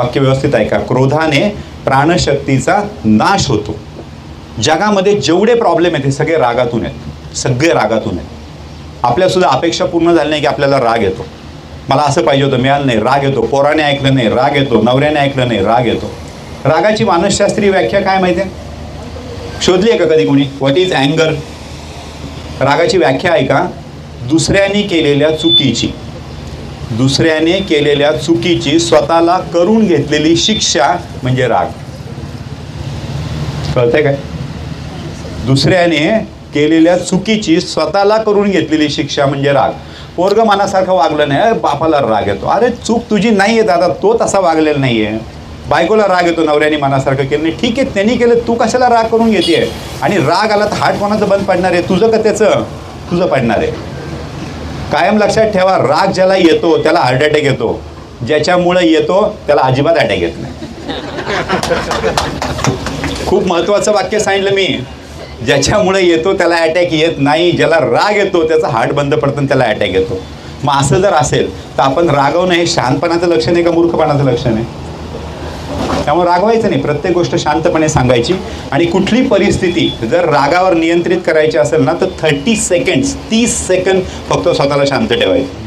वाक्य व्यवस्थित ऐका. क्रोधाने प्राणशक्तीचा नाश होतो. जगामध्ये जेवढे प्रॉब्लेम आहेत ते सगळे रागातून आहेत, सगळे रागातून आहेत. आपल्या सुद्धा अपेक्षा पूर्ण झाली नाही की आपल्याला राग येतो. मला असं पाहिजे होतं, मिळालं नाही, राग येतो. पोराने ऐकलं नाही, राग येतो. नवऱ्याने ऐकलं नाही, राग येतो. रागाची मानसशास्त्रीय व्याख्या काय माहिती आहे? शोधली आहे का कधी कोणी? What is अँगर? रागाची व्याख्या ऐका. दुसऱ्याने केलेल्या चुकीची स्वतःला करून घेतलेली शिक्षा म्हणजे राग. कळतंय काय? दुसऱ्याने केलेल्या चुकीची स्वतःला करून घेतलेली शिक्षा म्हणजे राग. पोरग मनासारखं वागलं नाही, बापाला राग येतो. अरे चूक तुझी नाही आहे दादा, तो तसा वागलेला नाही आहे. बायकोला राग येतो, नवऱ्याने मनासारखं केलं नाही. ठीक आहे, त्यांनी केलं, तू कशाला राग करून घेतेय? आणि राग आला तर हार्ट कोणाचं बंद पडणार आहे? तुझं का त्याचं? तुझं पडणार आहे. कायम लक्षात ठेवा, राग ज्याला येतो त्याला हार्ट अटॅक येतो. ज्याच्यामुळे येतो त्याला अजिबात अटॅक येत नाही. खूप महत्त्वाचं वाक्य सांगितलं मी. ज्याच्यामुळे येतो त्याला अटॅक येत नाही. ज्याला राग येतो त्याचा हार्ट बंद पडतं आणि त्याला अटॅक येतो. मग असं जर असेल तर आपण रागवणं हे शहाणपणाचं लक्षण आहे का मूर्खपणाचं लक्षण आहे? त्यामुळे रागवायचं नाही. प्रत्येक गोष्ट शांतपणे सांगायची. आणि कुठली परिस्थिती जर रागावर नियंत्रित करायची असेल ना तर 30 सेकंड फक्त स्वतःला शांत ठेवायचं.